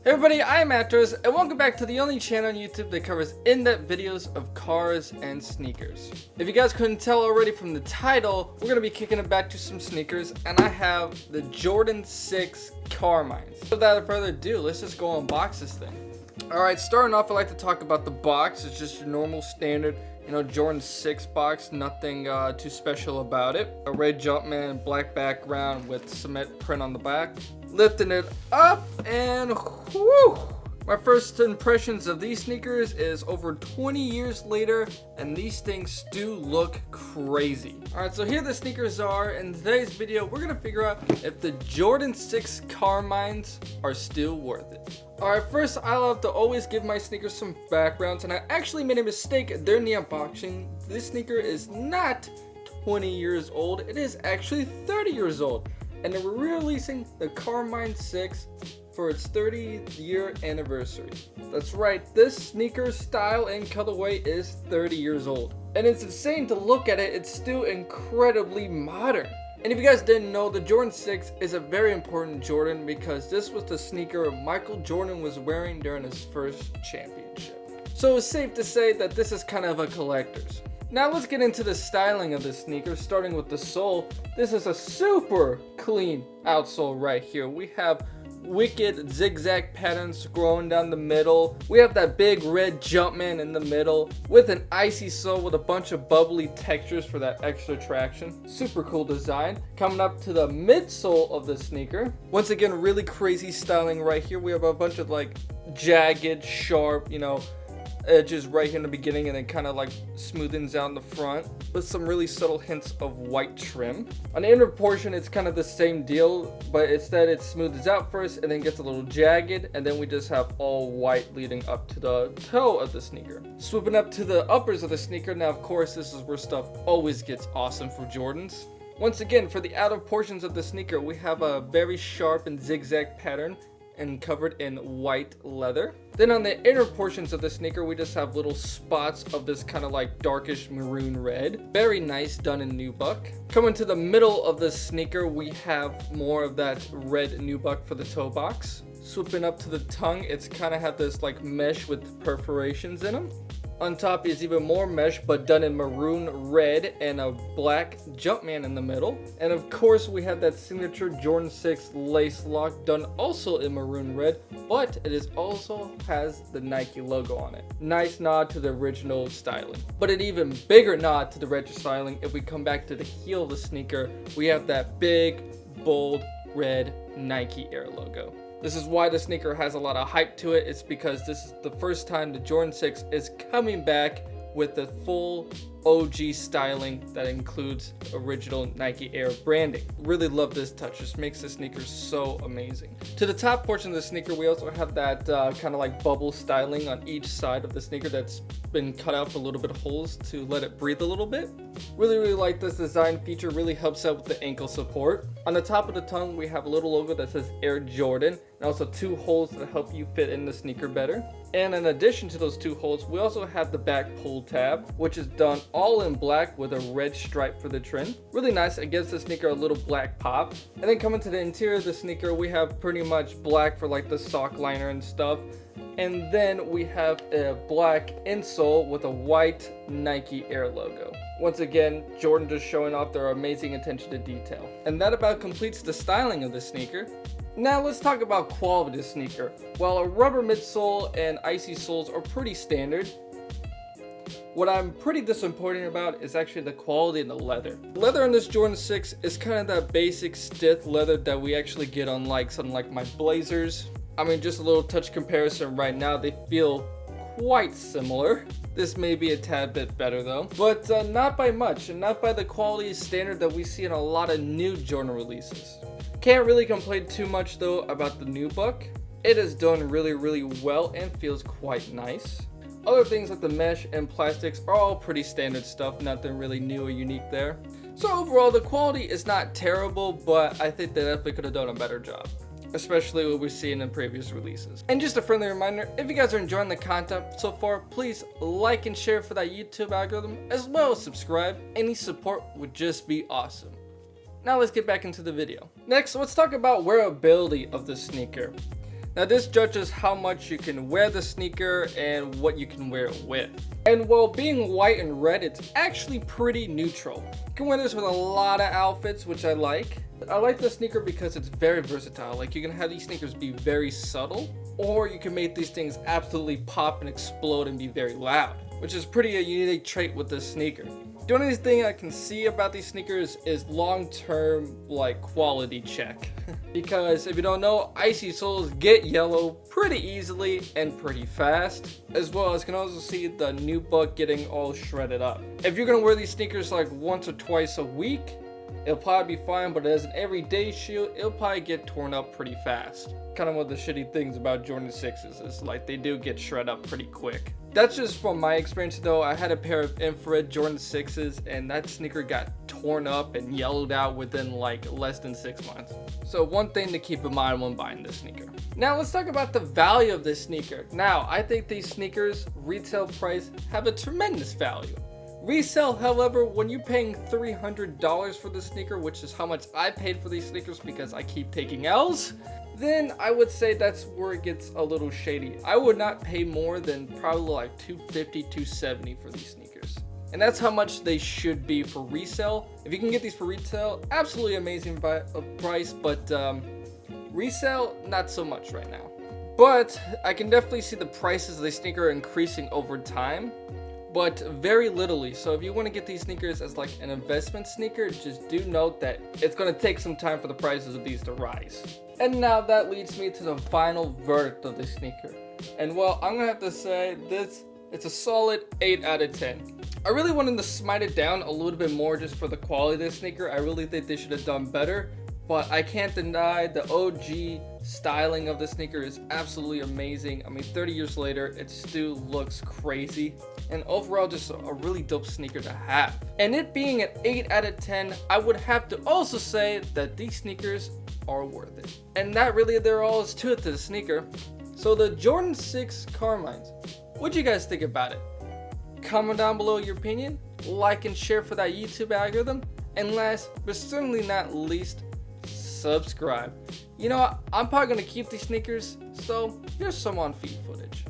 Hey everybody, I'm Actors, and welcome back to the only channel on YouTube that covers in-depth videos of cars and sneakers. If you guys couldn't tell already from the title, we're going to be kicking it back to some sneakers, and I have the Jordan 6 Carmine. So without further ado, let's just go unbox this thing. Alright, starting off, I like to talk about the box. It's just your normal standard, Jordan 6 box, nothing too special about it. A red Jumpman, black background with cement print on the back. Lifting it up, and whew, my first impressions of these sneakers is over 20 years later, and these things do look crazy. Alright, so here the sneakers are. In today's video, we're gonna figure out if the Jordan 6 Carmines are still worth it. Alright, first I love to always give my sneakers some backgrounds, and I actually made a mistake during the unboxing. This sneaker is not 20 years old, it is actually 30 years old. And they're releasing the Carmine 6 for its 30th year anniversary. That's right, this sneaker style and colorway is 30 years old. And it's insane to look at it, it's still incredibly modern. And if you guys didn't know, the Jordan 6 is a very important Jordan because this was the sneaker Michael Jordan was wearing during his first championship. So it's safe to say that this is kind of a collector's. Now let's get into the styling of this sneaker, starting with the sole. This is a super clean outsole right here. We have wicked zigzag patterns going down the middle. We have that big red Jumpman in the middle with an icy sole with a bunch of bubbly textures for that extra traction. Super cool design. Coming up to the midsole of the sneaker. Once again, really crazy styling right here. We have a bunch of like jagged, sharp, edges right here in the beginning, and then kind of like smoothens out in the front with some really subtle hints of white trim. On the inner portion, it's kind of the same deal, but instead it smooths out first and then gets a little jagged, and then we just have all white leading up to the toe of the sneaker. Swooping up to the uppers of the sneaker, now of course this is where stuff always gets awesome for Jordans. Once again, for the outer portions of the sneaker, we have a very sharp and zigzag pattern and covered in white leather. Then on the inner portions of the sneaker, we just have little spots of this kind of like darkish maroon red. Very nice, done in nubuck. Coming to the middle of the sneaker, we have more of that red nubuck for the toe box. Swooping up to the tongue, it's kind of have this like mesh with perforations in them. On top is even more mesh, but done in maroon red and a black Jumpman in the middle. And of course, we have that signature Jordan 6 lace lock done also in maroon red, but it is also has the Nike logo on it. Nice nod to the original styling. But an even bigger nod to the retro styling, if we come back to the heel of the sneaker, we have that big, bold, red Nike Air logo. This is why the sneaker has a lot of hype to it. It's because this is the first time the Jordan 6 is coming back with the full OG styling that includes original Nike Air branding. Really love this touch. Just makes the sneaker so amazing. To the top portion of the sneaker, we also have that kind of like bubble styling on each side of the sneaker that's been cut out for a little bit of holes to let it breathe a little bit. Really like this design feature. Really helps out with the ankle support. On the top of the tongue, we have a little logo that says Air Jordan, and also two holes that help you fit in the sneaker better. And in addition to those two holes, we also have the back pull tab, which is done all in black with a red stripe for the trim. Really nice. It gives the sneaker a little black pop. And then coming to the interior of the sneaker, we have pretty much black for like the sock liner and stuff. And then we have a black insole with a white Nike Air logo. Once again, Jordan just showing off their amazing attention to detail. And that about completes the styling of the sneaker. Now let's talk about quality of the sneaker. While a rubber midsole and icy soles are pretty standard, what I'm pretty disappointed about is actually the quality of the leather. Leather on this Jordan 6 is kind of that basic stiff leather that we actually get on like something like my Blazers. I mean, just a little touch comparison right now, they feel quite similar. This may be a tad bit better though, but not by much, and not by the quality standard that we see in a lot of new Jordan releases. Can't really complain too much though about the nubuck. It is done really well and feels quite nice. Other things like the mesh and plastics are all pretty standard stuff, nothing really new or unique there. So overall, the quality is not terrible, but I think they definitely could have done a better job, especially what we've seen in previous releases. And just a friendly reminder, if you guys are enjoying the content so far, please like and share for that YouTube algorithm, as well as subscribe. Any support would just be awesome. Now let's get back into the video. Next, let's talk about wearability of the sneaker. Now this judges how much you can wear the sneaker and what you can wear it with. And while being white and red, it's actually pretty neutral. You can wear this with a lot of outfits, which I like. I like the sneaker because it's very versatile. Like, you can have these sneakers be very subtle, or you can make these things absolutely pop and explode and be very loud, which is pretty a unique trait with this sneaker. The only thing I can see about these sneakers is long-term, like, quality check. Because if you don't know, icy soles get yellow pretty easily and pretty fast, as well as you can also see the nubuck getting all shredded up. If you're gonna wear these sneakers like once or twice a week, it'll probably be fine, but as an everyday shoe, it'll probably get torn up pretty fast. Kind of one of the shitty things about Jordan 6s is like they do get shred up pretty quick. That's just from my experience though. I had a pair of infrared Jordan 6s and that sneaker got torn up and yellowed out within like less than 6 months. So one thing to keep in mind when buying this sneaker. Now let's talk about the value of this sneaker. Now I think these sneakers retail price have a tremendous value. Resale, however, when you're paying $300 for the sneaker, which is how much I paid for these sneakers because I keep taking L's, then I would say that's where it gets a little shady. I would not pay more than probably like $250, $270 for these sneakers. And that's how much they should be for resale. If you can get these for retail, absolutely amazing price, but resale, not so much right now. But I can definitely see the prices of the sneaker increasing over time, but very littly. So if you want to get these sneakers as like an investment sneaker, just do note that it's going to take some time for the prices of these to rise. And now that leads me to the final verdict of this sneaker. And well, I'm going to have to say it's a solid 8 out of 10. I really wanted to smite it down a little bit more just for the quality of this sneaker. I really think they should have done better, but I can't deny the OG styling of the sneaker is absolutely amazing. I mean, 30 years later, it still looks crazy. And overall, just a really dope sneaker to have. And it being an 8 out of 10, I would have to also say that these sneakers are worth it. And that really there all is to it to the sneaker. So the Jordan 6 Carmines, what'd you guys think about it? Comment down below your opinion, like and share for that YouTube algorithm, and last but certainly not least, subscribe. You know what? I'm probably gonna keep these sneakers, so here's some on-feed footage.